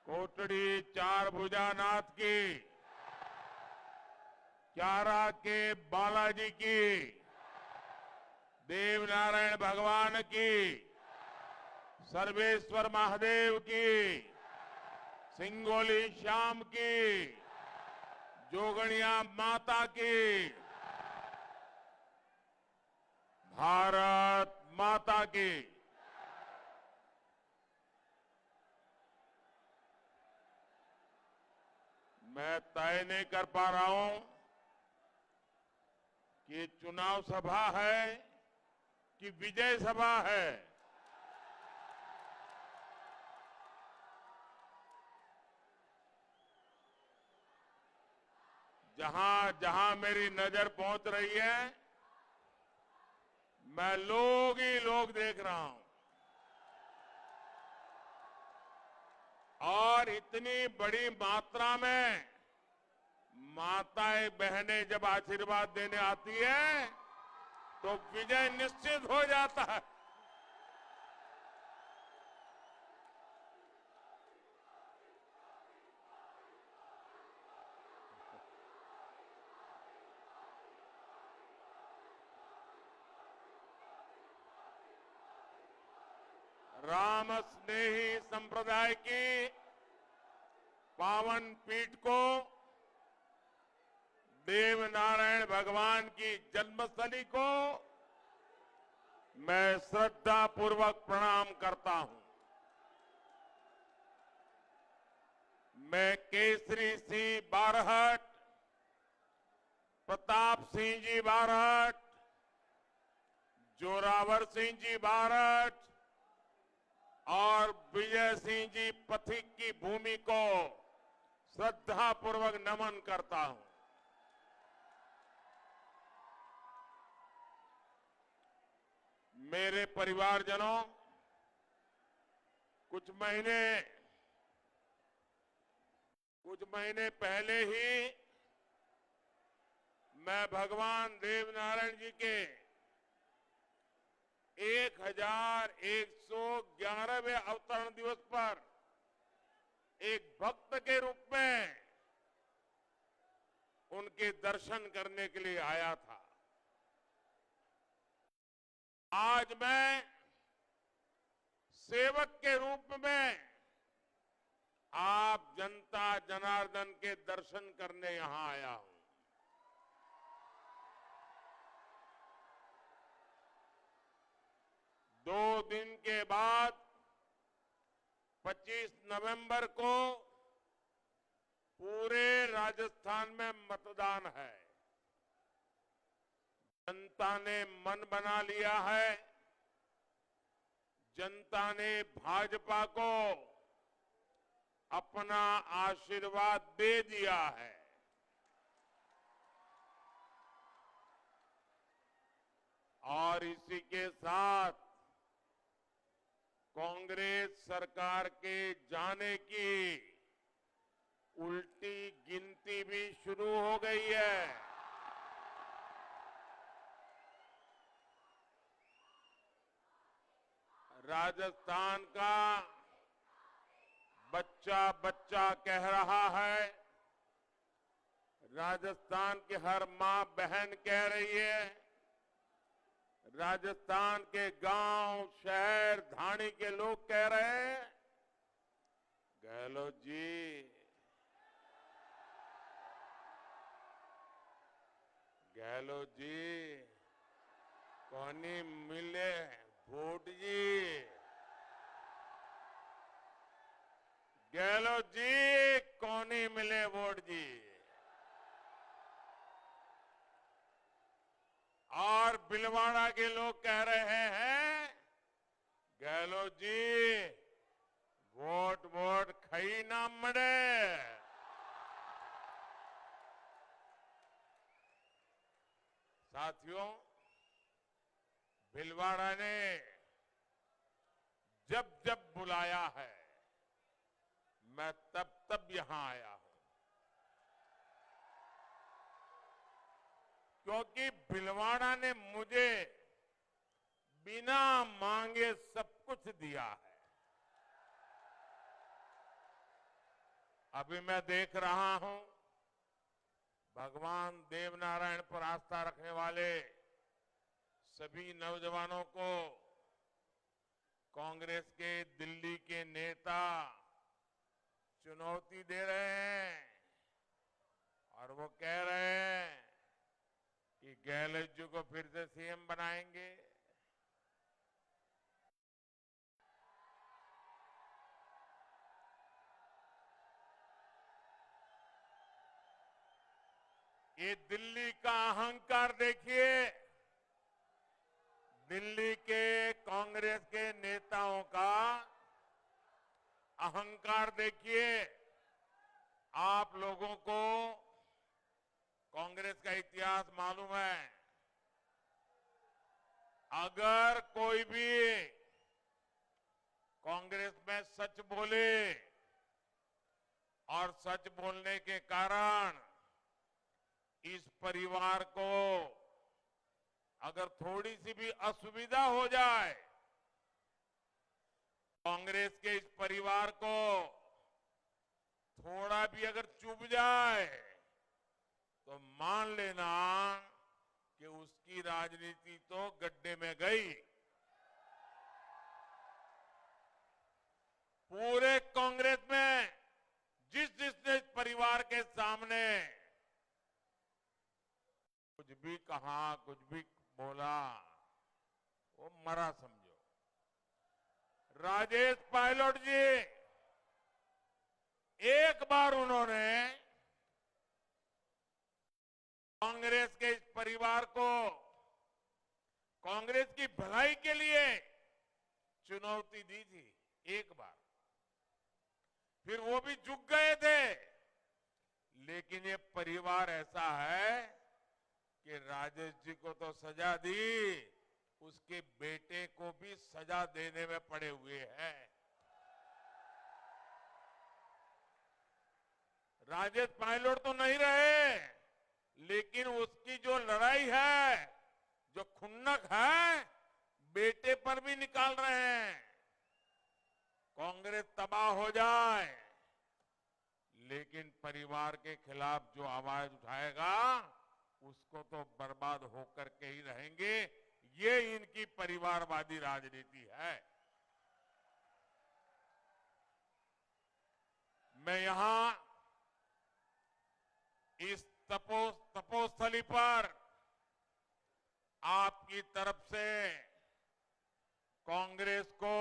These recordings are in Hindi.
कोटड़ी चार भुजानाथ की, क्यारा के बालाजी की, देवनारायण भगवान की, सर्वेश्वर महादेव की, सिंगोली श्याम की, जोगणिया माता की, भारत माता की। मैं तय नहीं कर पा रहा हूं कि ये चुनाव सभा है कि विजय सभा है। जहां जहां मेरी नजर पहुंच रही है, मैं लोग ही लोग देख रहा हूं। और इतनी बड़ी मात्रा में माताएं बहनें जब आशीर्वाद देने आती है तो विजय निश्चित हो जाता है। राम स्नेही संप्रदाय की पावन पीठ को, देवनारायण भगवान की जन्मस्थली को मैं श्रद्धा पूर्वक प्रणाम करता हूं। मैं केसरी सिंह बारहट, प्रताप सिंह जी बारहट, जोरावर सिंह जी बारहट और विजय सिंह जी पथिक की भूमि को श्रद्धापूर्वक नमन करता हूं। मेरे परिवारजनों, कुछ महीने पहले ही मैं भगवान देवनारायण जी के 1111वें अवतरण दिवस पर एक भक्त के रूप में उनके दर्शन करने के लिए आया था। आज मैं सेवक के रूप में आप जनता जनार्दन के दर्शन करने यहां आया हूं। दो दिन के बाद 25 नवंबर को पूरे राजस्थान में मतदान है। जनता ने मन बना लिया है। जनता ने भाजपा को अपना आशीर्वाद दे दिया है। और इसी के साथ कांग्रेस सरकार के जाने की उल्टी गिनती भी शुरू हो गई है। राजस्थान का बच्चा बच्चा कह रहा है, राजस्थान की हर मां बहन कह रही है, राजस्थान के गांव शहर धाणी के लोग कह रहे हैं, गहलोत जी, गहलोत जी कोनी मिले वोट जी, गहलोत जी कोनी मिले वोट जी। और बिलवाड़ा के लोग कह रहे हैं, गहलोत जी वोट वोट खई ना मड़े। साथियों, भिलवाड़ा ने जब जब बुलाया है, मैं तब तब यहां आया हूं, क्योंकि भिलवाड़ा ने मुझे बिना मांगे सब कुछ दिया है। अभी मैं देख रहा हूं भगवान देवनारायण पर आस्था रखने वाले सभी नौजवानों को कांग्रेस के दिल्ली के नेता चुनौती दे रहे हैं और वो कह रहे हैं कि गहलोत जी को फिर से सीएम बनाएंगे। ये दिल्ली का अहंकार देखिए, दिल्ली के कांग्रेस के नेताओं का अहंकार देखिए। आप लोगों को कांग्रेस का इतिहास मालूम है। अगर कोई भी कांग्रेस में सच बोले और सच बोलने के कारण इस परिवार को अगर थोड़ी सी भी असुविधा हो जाए, कांग्रेस के इस परिवार को थोड़ा भी अगर चुभ जाए तो मान लेना कि उसकी राजनीति तो गड्ढे में गई। पूरे कांग्रेस में जिसने इस परिवार के सामने कुछ भी कहा, कुछ भी बोला, वो मरा समझो। राजेश पायलट जी, एक बार उन्होंने कांग्रेस के इस परिवार को कांग्रेस की भलाई के लिए चुनौती दी थी, एक बार। फिर वो भी झुक गए थे। लेकिन ये परिवार ऐसा है कि राजेश जी को तो सजा दी, उसके बेटे को भी सजा देने में पड़े हुए हैं। राजेश पायलट तो नहीं रहे, लेकिन उसकी जो लड़ाई है, जो खुन्नक है, बेटे पर भी निकाल रहे हैं। कांग्रेस तबाह हो जाए, लेकिन परिवार के खिलाफ जो आवाज उठाएगा उसको तो बर्बाद होकर के ही रहेंगे। ये इनकी परिवारवादी राजनीति है। मैं यहां इस तपोस्थली पर आपकी तरफ से कांग्रेस को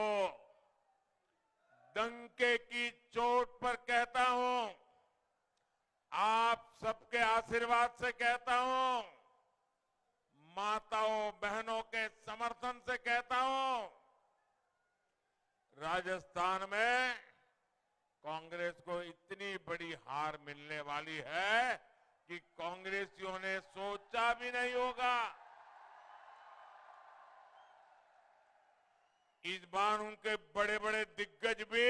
डंके की चोट पर कहता हूं, आप सबके आशीर्वाद से कहता हूं, माताओं बहनों के समर्थन से कहता हूं, राजस्थान में कांग्रेस को इतनी बड़ी हार मिलने वाली है कि कांग्रेसियों ने सोचा भी नहीं होगा। इस बार उनके बड़े बड़े दिग्गज भी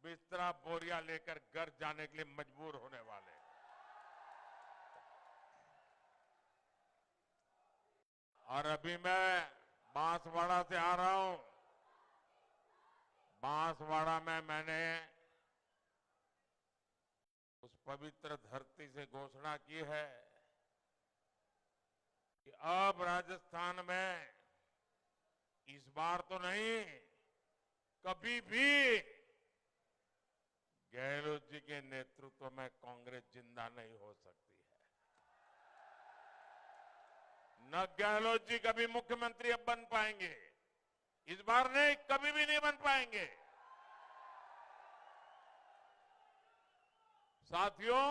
बिस्तरा बोरिया लेकर घर जाने के लिए मजबूर होने वाले। और अभी मैं बांसवाड़ा से आ रहा हूं। बांसवाड़ा में मैंने उस पवित्र धरती से घोषणा की है कि अब राजस्थान में इस बार तो नहीं, कभी भी गहलोत जी के नेतृत्व में कांग्रेस जिंदा नहीं हो सकती है। न गहलोत जी कभी मुख्यमंत्री अब बन पाएंगे, इस बार नहीं, कभी भी नहीं बन पाएंगे। साथियों,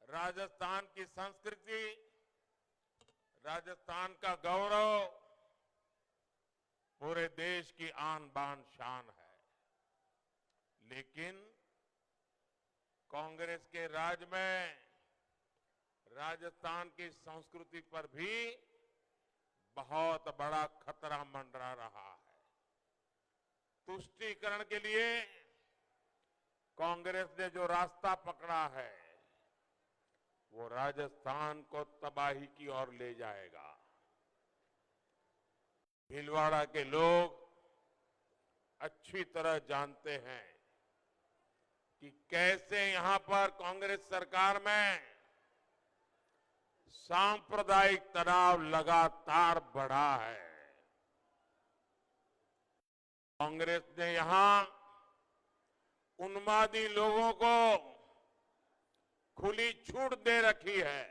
राजस्थान की संस्कृति, राजस्थान का गौरव पूरे देश की आन बान शान है। लेकिन कांग्रेस के राज में राजस्थान की संस्कृति पर भी बहुत बड़ा खतरा मंडरा रहा है। तुष्टीकरण के लिए कांग्रेस ने जो रास्ता पकड़ा है, वो राजस्थान को तबाही की ओर ले जाएगा। भीलवाड़ा के लोग अच्छी तरह जानते हैं कि कैसे यहां पर कांग्रेस सरकार में सांप्रदायिक तनाव लगातार बढ़ा है। कांग्रेस ने यहां उन्मादी लोगों को खुली छूट दे रखी है।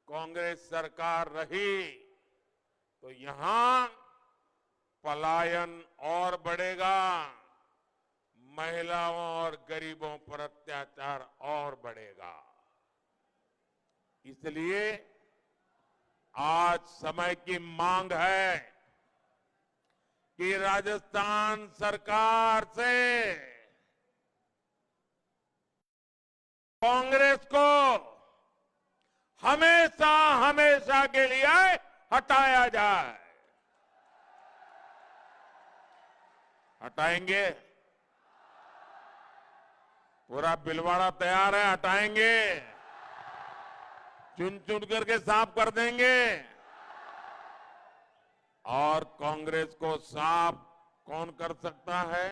कांग्रेस सरकार रही तो यहां पलायन और बढ़ेगा, महिलाओं और गरीबों पर अत्याचार और बढ़ेगा। इसलिए आज समय की मांग है कि राजस्थान सरकार से कांग्रेस को हमेशा हमेशा के लिए हटाया जाए। हटाएंगे? पूरा बिलवाड़ा तैयार है, हटाएंगे, चुन चुन करके साफ कर देंगे। और कांग्रेस को साफ कौन कर सकता है?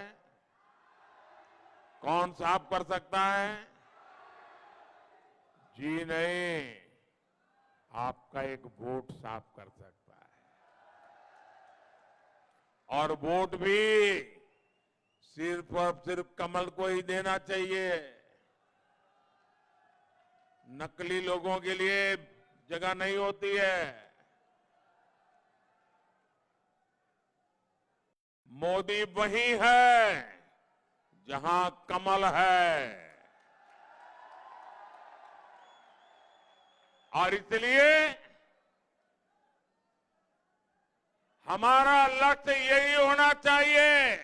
कौन साफ कर सकता है? जी नहीं, आपका एक वोट साफ कर सकता है। और वोट भी सिर्फ और सिर्फ कमल को ही देना चाहिए। नकली लोगों के लिए जगह नहीं होती है। मोदी वही है जहां कमल है। और इसलिए हमारा लक्ष्य यही होना चाहिए,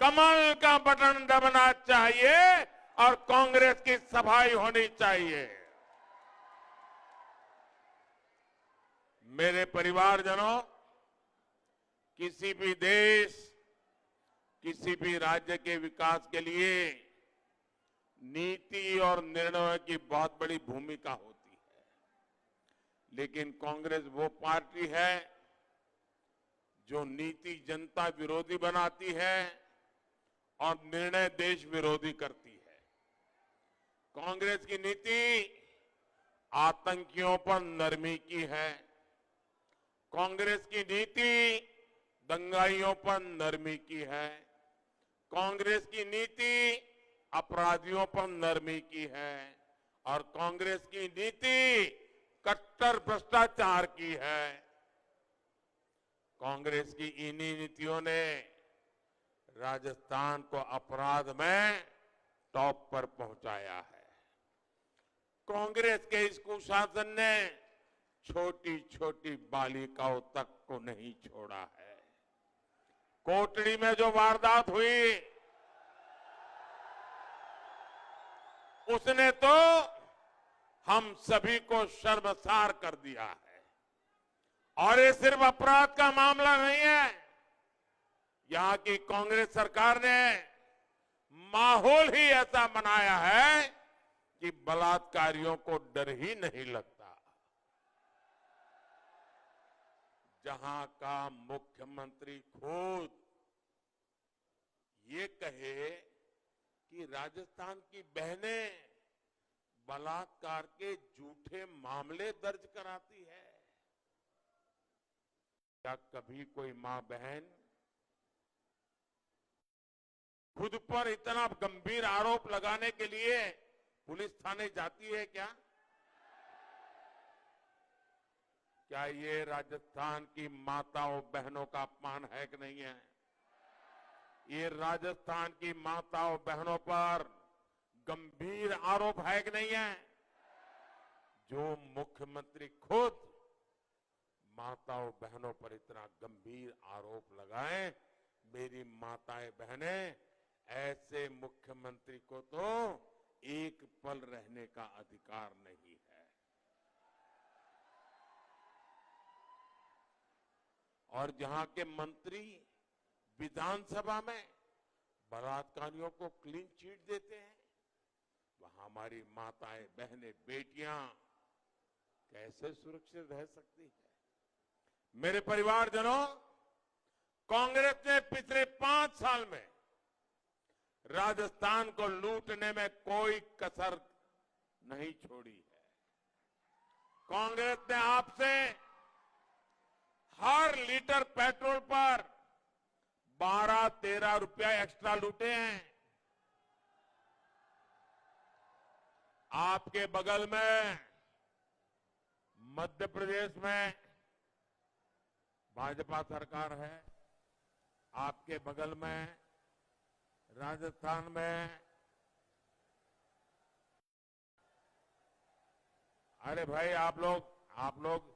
कमल का बटन दबना चाहिए और कांग्रेस की सफाई होनी चाहिए। मेरे परिवारजनों, किसी भी देश, किसी भी राज्य के विकास के लिए नीति और निर्णयों की बहुत बड़ी भूमिका होती है। लेकिन कांग्रेस वो पार्टी है जो नीति जनता विरोधी बनाती है और निर्णय देश विरोधी करती है। कांग्रेस की नीति आतंकियों पर नरमी की है। कांग्रेस की नीति दंगाइयों पर नरमी की है। कांग्रेस की नीति अपराधियों पर नरमी की है। और कांग्रेस की नीति कट्टर भ्रष्टाचार की है। कांग्रेस की इन्हीं नीतियों ने राजस्थान को अपराध में टॉप पर पहुंचाया है। कांग्रेस के इस कुशासन ने छोटी छोटी बालिकाओं तक को नहीं छोड़ा है। कोटड़ी में जो वारदात हुई, उसने तो हम सभी को शर्मसार कर दिया है। और ये सिर्फ अपराध का मामला नहीं है। यहां की कांग्रेस सरकार ने माहौल ही ऐसा बनाया है कि बलात्कारियों को डर ही नहीं लगता। जहां का मुख्यमंत्री खुद ये कहे कि राजस्थान की बहनें बलात्कार के झूठे मामले दर्ज कराती है। क्या कभी कोई मां बहन खुद पर इतना गंभीर आरोप लगाने के लिए पुलिस थाने जाती है क्या? क्या ये राजस्थान की माताओं बहनों का अपमान है कि नहीं है? ये राजस्थान की माताओं बहनों पर गंभीर आरोप है कि नहीं है? जो मुख्यमंत्री खुद माताओं बहनों पर इतना गंभीर आरोप लगाएं, मेरी माताएं बहनें, ऐसे मुख्यमंत्री को तो एक पल रहने का अधिकार नहीं है। और जहां के मंत्री विधानसभा में बलात्कारियों को क्लीन चिट देते हैं, वहां हमारी माताएं बहनें बेटियां कैसे सुरक्षित रह सकती है? मेरे परिवारजनों, कांग्रेस ने पिछले 5 साल में राजस्थान को लूटने में कोई कसर नहीं छोड़ी है। कांग्रेस ने आपसे हर लीटर पेट्रोल पर 12-13 रुपया एक्स्ट्रा लूटे हैं। आपके बगल में मध्य प्रदेश में भाजपा सरकार है, आपके बगल में राजस्थान में, अरे भाई आप लोग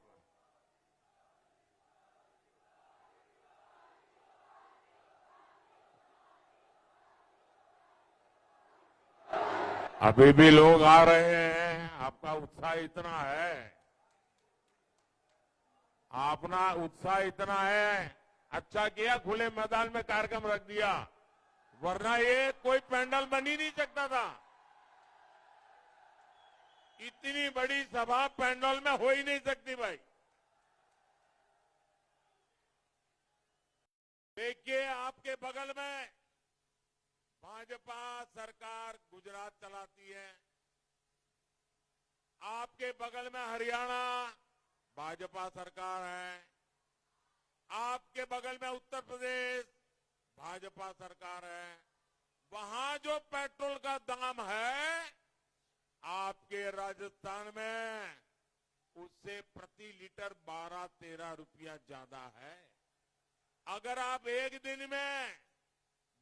अभी भी लोग आ रहे हैं। आपका उत्साह इतना है, अपना उत्साह इतना है, अच्छा किया खुले मैदान में कार्यक्रम रख दिया, वरना ये कोई पंडाल बन ही नहीं सकता था। इतनी बड़ी सभा पंडाल में हो ही नहीं सकती भाई। देखिए आपके बगल में भाजपा सरकार गुजरात चलाती है, आपके बगल में हरियाणा भाजपा सरकार है, आपके बगल में उत्तर प्रदेश भाजपा सरकार है। वहां जो पेट्रोल का दाम है आपके राजस्थान में उससे प्रति लीटर 12-13 रुपया ज्यादा है। अगर आप एक दिन में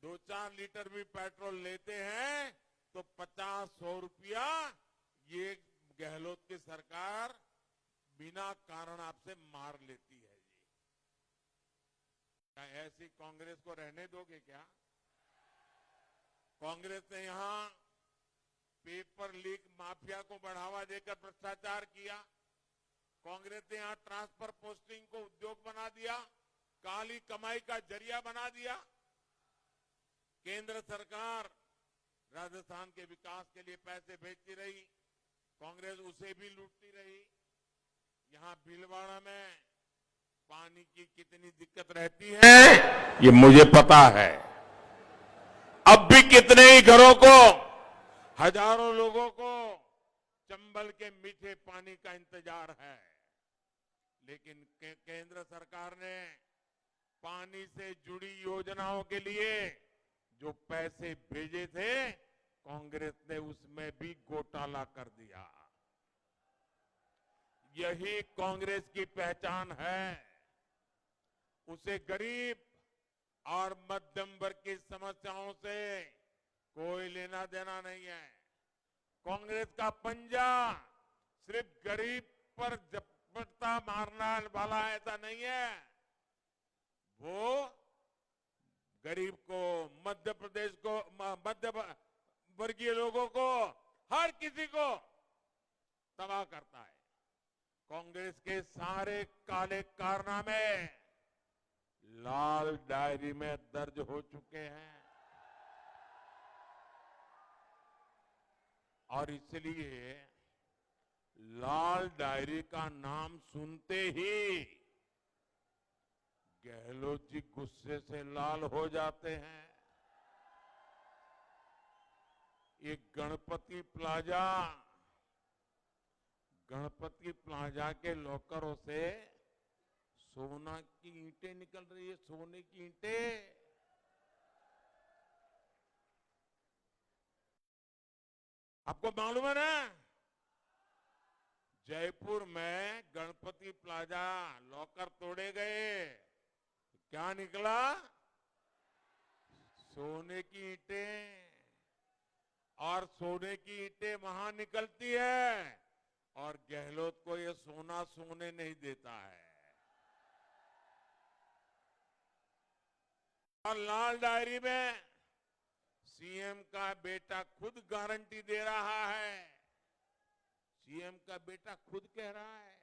2-4 लीटर भी पेट्रोल लेते हैं तो 50-100 रुपया ये गहलोत की सरकार बिना कारण आपसे मार लेती है जी। क्या ऐसी कांग्रेस को रहने दोगे क्या? कांग्रेस ने यहां पेपर लीक माफिया को बढ़ावा देकर भ्रष्टाचार किया। कांग्रेस ने यहां ट्रांसफर पोस्टिंग को उद्योग बना दिया, काली कमाई का जरिया बना दिया। केंद्र सरकार राजस्थान के विकास के लिए पैसे भेजती रही, कांग्रेस उसे भी लूटती रही। यहां भीलवाड़ा में पानी की कितनी दिक्कत रहती है ये मुझे पता है। अब भी कितने ही घरों को, हजारों लोगों को चंबल के मीठे पानी का इंतजार है। लेकिन केंद्र सरकार ने पानी से जुड़ी योजनाओं के लिए जो पैसे भेजे थे कांग्रेस ने उसमें भी घोटाला कर दिया। यही कांग्रेस की पहचान है। उसे गरीब और मध्यम वर्ग की समस्याओं से कोई लेना देना नहीं है। कांग्रेस का पंजा सिर्फ गरीब पर झपट्टा मारने वाला ऐसा नहीं है। वो गरीब को, मध्य प्रदेश को, मध्य वर्गीय लोगों को, हर किसी को तबाह करता है। कांग्रेस के सारे काले कारनामे लाल डायरी में दर्ज हो चुके हैं और इसलिए लाल डायरी का नाम सुनते ही गहलोत जी गुस्से से लाल हो जाते हैं। ये गणपति प्लाजा के लॉकरों से सोना की ईंटें निकल रही है, सोने की ईंटें। आपको मालूम है ना, जयपुर में गणपति प्लाजा लॉकर तोड़े गए, क्या निकला? सोने की ईंटें। और सोने की ईंटें वहां निकलती है और गहलोत को ये सोना सोने नहीं देता है। और लाल डायरी में सीएम का बेटा खुद गारंटी दे रहा है। सीएम का बेटा खुद कह रहा है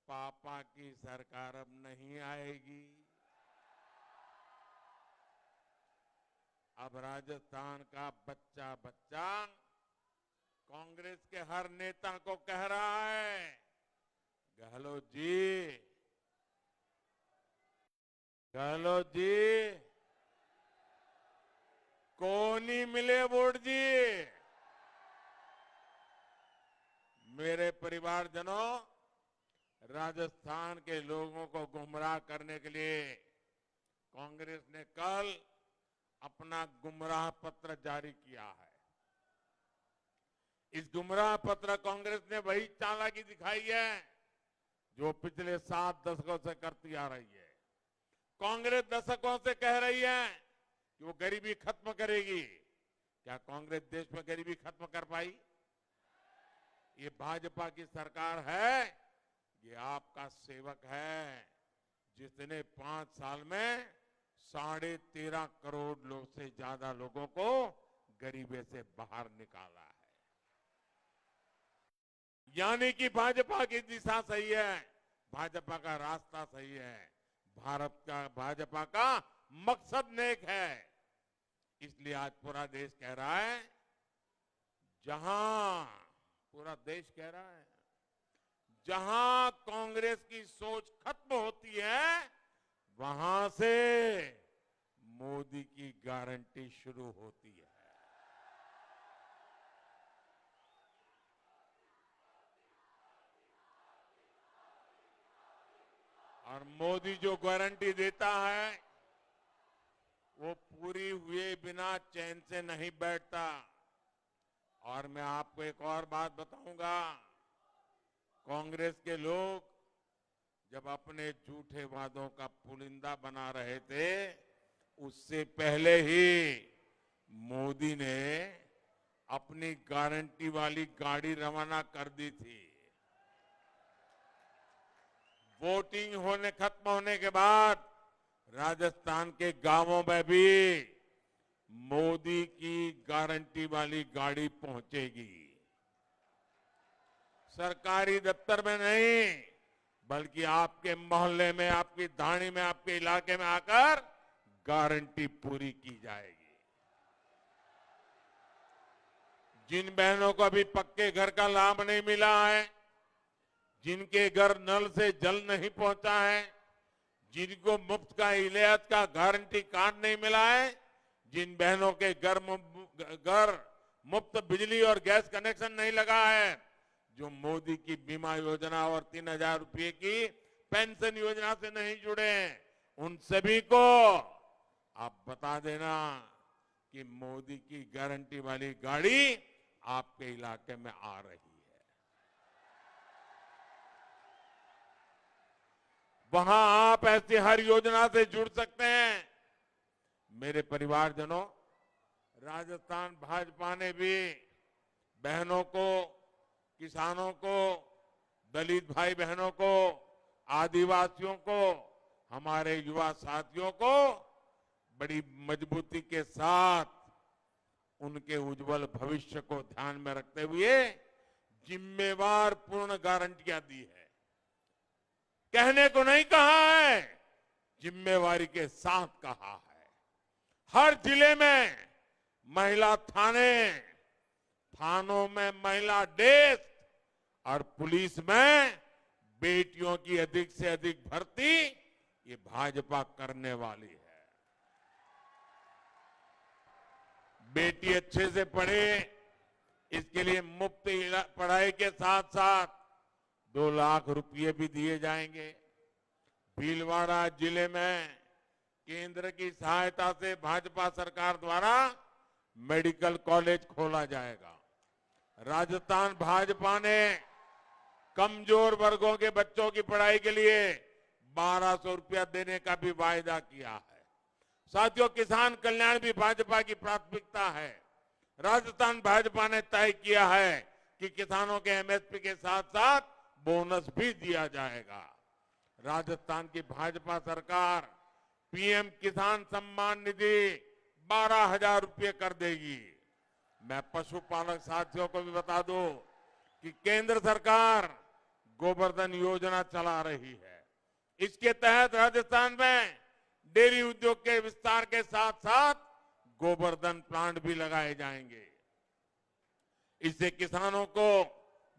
पापा की सरकार अब नहीं आएगी। अब राजस्थान का बच्चा बच्चा कांग्रेस के हर नेता को कह रहा है गहलोत जी, कोई क्यों नहीं मिले वोट जी? मेरे परिवारजनों, राजस्थान के लोगों को गुमराह करने के लिए कांग्रेस ने कल अपना गुमराह पत्र जारी किया है। इस गुमराह पत्र कांग्रेस ने वही चालाकी दिखाई है जो पिछले 7 दशकों से करती आ रही है। कांग्रेस दशकों से कह रही है कि वो गरीबी खत्म करेगी। क्या कांग्रेस देश में गरीबी खत्म कर पाई? ये भाजपा की सरकार है, ये आपका सेवक है, जिसने 5 साल में 13.5 करोड़ लोग से ज्यादा लोगों को गरीबी से बाहर निकाला है। यानी कि भाजपा की दिशा सही है, भाजपा का रास्ता सही है, भारत का भाजपा का मकसद नेक है। इसलिए आज पूरा देश कह रहा है, पूरा देश कह रहा है, जहां कांग्रेस की सोच खत्म होती है, वहां से मोदी की गारंटी शुरू होती है। और मोदी जो गारंटी देता है, वो पूरी हुए बिना चैन से नहीं बैठता। और मैं आपको एक और बात बताऊंगा, कांग्रेस के लोग जब अपने झूठे वादों का पुलिंदा बना रहे थे, उससे पहले ही मोदी ने अपनी गारंटी वाली गाड़ी रवाना कर दी थी। वोटिंग खत्म होने के बाद राजस्थान के गांवों में भी मोदी की गारंटी वाली गाड़ी पहुंचेगी। सरकारी दफ्तर में नहीं, बल्कि आपके मोहल्ले में, आपकी धाणी में, आपके इलाके में आकर गारंटी पूरी की जाएगी। जिन बहनों को अभी पक्के घर का लाभ नहीं मिला है, जिनके घर नल से जल नहीं पहुंचा है, जिनको मुफ्त का इलाज का गारंटी कार्ड नहीं मिला है, जिन बहनों के घर मुफ्त बिजली और गैस कनेक्शन नहीं लगा है, जो मोदी की बीमा योजना और 3,000 रुपये की पेंशन योजना से नहीं जुड़े हैं, उन सभी को आप बता देना कि मोदी की गारंटी वाली गाड़ी आपके इलाके में आ रही है। वहां आप ऐसी हर योजना से जुड़ सकते हैं। मेरे परिवारजनों, राजस्थान भाजपा ने भी बहनों को, किसानों को, दलित भाई बहनों को, आदिवासियों को, हमारे युवा साथियों को बड़ी मजबूती के साथ उनके उज्जवल भविष्य को ध्यान में रखते हुए जिम्मेवार पूर्ण गारंटियां दी है। कहने को नहीं कहा है, जिम्मेवारी के साथ कहा है। हर जिले में महिला थाने, थानों में महिला डेस्क और पुलिस में बेटियों की अधिक से अधिक भर्ती ये भाजपा करने वाली है। बेटी अच्छे से पढ़े, इसके लिए मुफ्त पढ़ाई के साथ साथ 2 लाख रुपये भी दिए जाएंगे। भीलवाड़ा जिले में केंद्र की सहायता से भाजपा सरकार द्वारा मेडिकल कॉलेज खोला जाएगा। राजस्थान भाजपा ने कमजोर वर्गों के बच्चों की पढ़ाई के लिए 1,200 रुपया देने का भी वायदा किया है। साथियों, किसान कल्याण भी भाजपा की प्राथमिकता है। राजस्थान भाजपा ने तय किया है कि किसानों के एमएसपी के साथ साथ बोनस भी दिया जाएगा। राजस्थान की भाजपा सरकार पीएम किसान सम्मान निधि 12,000 रुपये कर देगी। मैं पशुपालक साथियों को भी बता दूं कि केंद्र सरकार गोवर्धन योजना चला रही है। इसके तहत राजस्थान में डेयरी उद्योग के विस्तार के साथ साथ गोवर्धन प्लांट भी लगाए जाएंगे। इससे किसानों को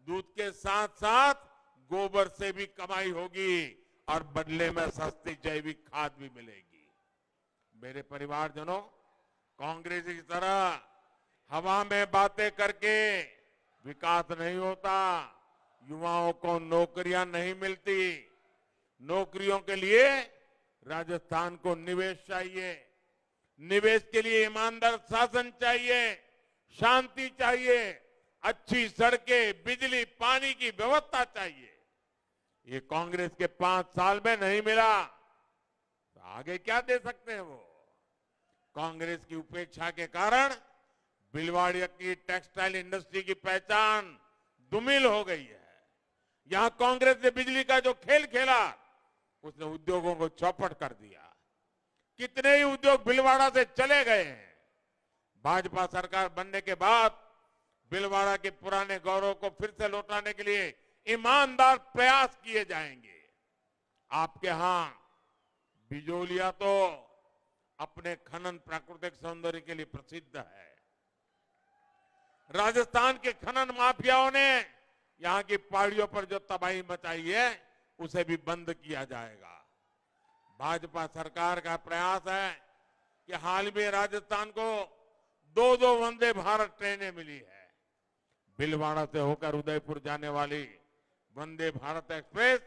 दूध के साथ साथ गोबर से भी कमाई होगी और बदले में सस्ती जैविक खाद भी मिलेगी। मेरे परिवारजनों, कांग्रेस की तरह हवा में बातें करके विकास नहीं होता। युवाओं को नौकरियां नहीं मिलती। नौकरियों के लिए राजस्थान को निवेश चाहिए। निवेश के लिए ईमानदार शासन चाहिए, शांति चाहिए, अच्छी सड़कें, बिजली, पानी की व्यवस्था चाहिए। ये कांग्रेस के 5 साल में नहीं मिला तो आगे क्या दे सकते हैं वो। कांग्रेस की उपेक्षा के कारण भिलवाड़ा की टेक्सटाइल इंडस्ट्री की पहचान धूमिल हो गई है। यहां कांग्रेस ने बिजली का जो खेल खेला, उसने उद्योगों को चौपट कर दिया। कितने ही उद्योग भिलवाड़ा से चले गए हैं। भाजपा सरकार बनने के बाद भिलवाड़ा के पुराने गौरव को फिर से लौटाने के लिए ईमानदार प्रयास किए जाएंगे। आपके यहां बिजोलिया तो अपने खनन प्राकृतिक सौंदर्य के लिए प्रसिद्ध है। राजस्थान के खनन माफियाओं ने यहां की पहाड़ियों पर जो तबाही मचाई है, उसे भी बंद किया जाएगा। भाजपा सरकार का प्रयास है कि हाल में राजस्थान को 2-2 वंदे भारत ट्रेनें मिली है। भिलवाड़ा से होकर उदयपुर जाने वाली वंदे भारत एक्सप्रेस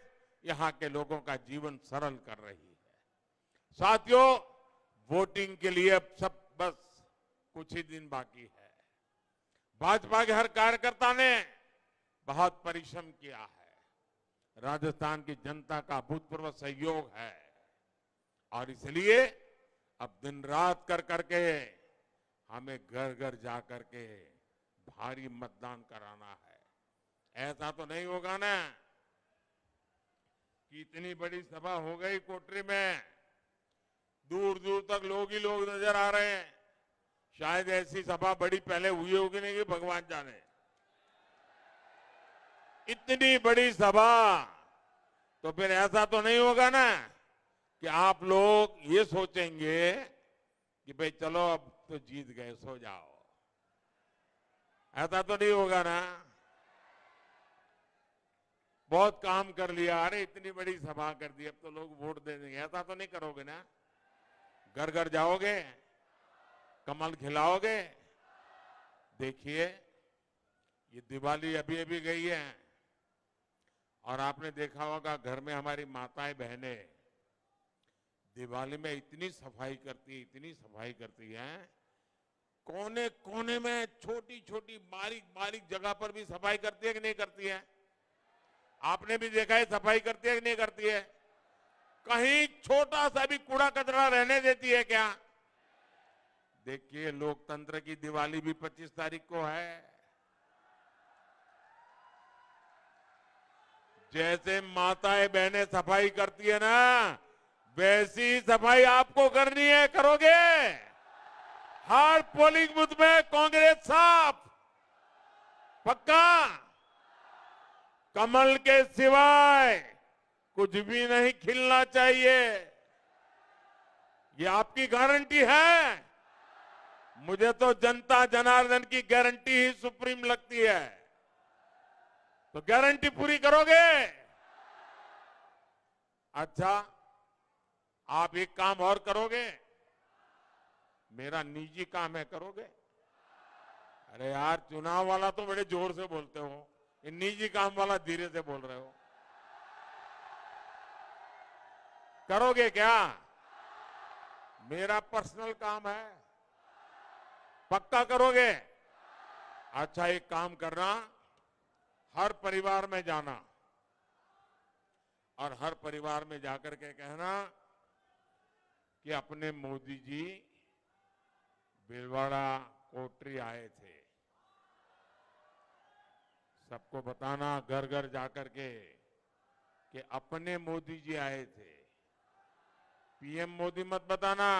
यहां के लोगों का जीवन सरल कर रही है। साथियों, वोटिंग के लिए अब सब बस कुछ ही दिन बाकी है। भाजपा के हर कार्यकर्ता ने बहुत परिश्रम किया है। राजस्थान की जनता का अभूतपूर्व सहयोग है और इसलिए अब दिन रात कर करके हमें घर घर जा करके भारी मतदान कराना है। ऐसा तो नहीं होगा ना कि इतनी बड़ी सभा हो गई कोटरी में, दूर दूर तक लोग ही लोग नजर आ रहे हैं। शायद ऐसी सभा बड़ी पहले हुई होगी नहीं कि भगवान जाने। इतनी बड़ी सभा, तो फिर ऐसा तो नहीं होगा ना कि आप लोग ये सोचेंगे कि भाई चलो अब तो जीत गए, सो जाओ। ऐसा तो नहीं होगा ना। बहुत काम कर लिया, अरे इतनी बड़ी सभा कर दी, अब तो लोग वोट दे देंगे, ऐसा तो नहीं करोगे ना। घर घर जाओगे, कमल खिलाओगे। देखिए, ये दिवाली अभी अभी गई है और आपने देखा होगा घर में हमारी माताएं बहनें दिवाली में इतनी सफाई करती हैं। कोने कोने में छोटी छोटी बारीक बारीक जगह पर भी सफाई करती है कि नहीं करती है। आपने भी देखा है सफाई करती है कि नहीं करती है। कहीं छोटा सा भी कूड़ा कचरा रहने देती है क्या। देखिए, लोकतंत्र की दिवाली भी 25 तारीख को है। जैसे माताएं बहनें सफाई करती है ना, वैसी सफाई आपको करनी है, करोगे। हर पोलिंग बूथ में कांग्रेस साफ, पक्का। कमल के सिवाय कुछ भी नहीं खिलना चाहिए, ये आपकी गारंटी है। मुझे तो जनता जनार्दन की गारंटी ही सुप्रीम लगती है। तो गारंटी पूरी करोगे। अच्छा, आप एक काम और करोगे, मेरा निजी काम है, करोगे। अरे यार, चुनाव वाला तो बड़े जोर से बोलते हो, ये निजी काम वाला धीरे से बोल रहे हो। करोगे क्या। मेरा पर्सनल काम है, पक्का करोगे। अच्छा, एक काम करना, हर परिवार में जाना और हर परिवार में जाकर के कहना कि अपने मोदी जी भिलवाड़ा कोटरी आए थे। सबको बताना घर घर जाकर के कि अपने मोदी जी आए थे। पीएम मोदी मत बताना,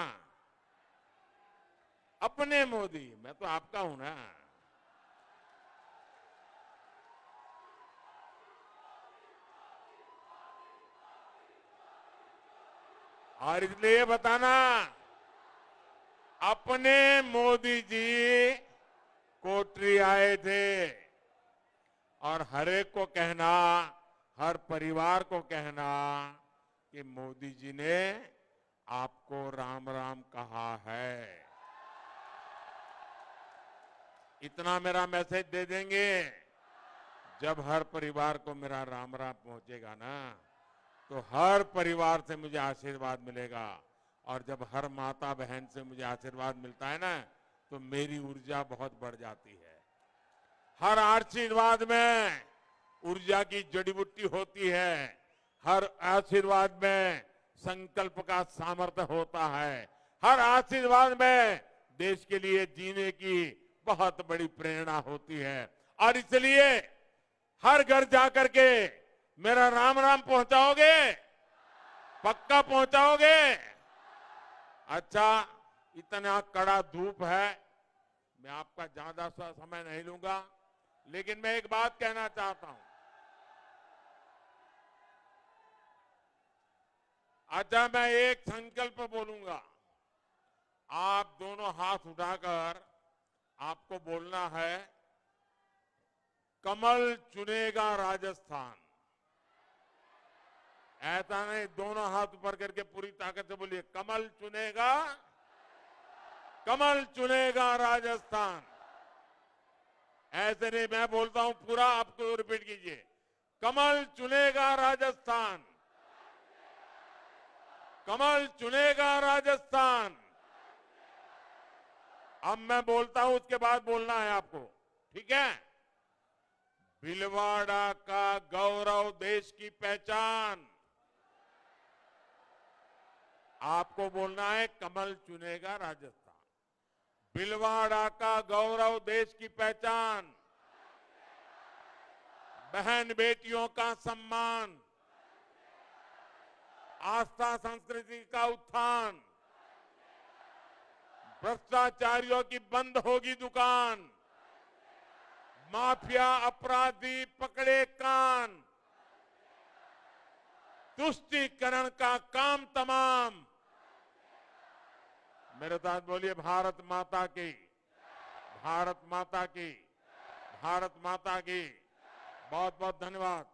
अपने मोदी। मैं तो आपका हूं ना। और इसलिए बताना, अपने मोदी जी कोटरी आए थे। और हर एक को कहना, हर परिवार को कहना कि मोदी जी ने आपको राम राम कहा है। इतना मेरा मैसेज दे देंगे, जब हर परिवार को मेरा राम राम पहुंचेगा ना, तो हर परिवार से मुझे आशीर्वाद मिलेगा। और जब हर माता बहन से मुझे आशीर्वाद मिलता है ना, तो मेरी ऊर्जा बहुत बढ़ जाती है। हर आशीर्वाद में ऊर्जा की जड़ी बूटी होती है। हर आशीर्वाद में संकल्प का सामर्थ्य होता है। हर आशीर्वाद में देश के लिए जीने की बहुत बड़ी प्रेरणा होती है। और इसलिए हर घर जाकर के मेरा राम राम पहुंचाओगे? पक्का पहुंचाओगे? अच्छा, इतना कड़ा धूप है, मैं आपका ज्यादा सा समय नहीं लूंगा, लेकिन मैं एक बात कहना चाहता हूं। अच्छा, मैं एक संकल्प बोलूंगा, आप दोनों हाथ उठाकर आपको बोलना है, कमल चुनेगा राजस्थान। ऐसा नहीं, दोनों हाथ ऊपर करके पूरी ताकत से बोलिए, कमल चुनेगा, कमल चुनेगा राजस्थान। ऐसे नहीं, मैं बोलता हूं पूरा, आपको रिपीट कीजिए, कमल चुनेगा राजस्थान, कमल चुनेगा राजस्थान। अब मैं बोलता हूं, उसके बाद बोलना है आपको, ठीक है? भीलवाड़ा का गौरव, देश की पहचान। आपको बोलना है, कमल चुनेगा राजस्थान। भीलवाड़ा का गौरव, देश की पहचान। बहन बेटियों का सम्मान, आस्था संस्कृति का उत्थान। भ्रष्टाचारियों की बंद होगी दुकान, माफिया अपराधी पकड़े कान, तुष्टीकरण का काम तमाम। मेरे साथ बोलिए, भारत माता की, भारत माता की, भारत माता की। बहुत बहुत धन्यवाद।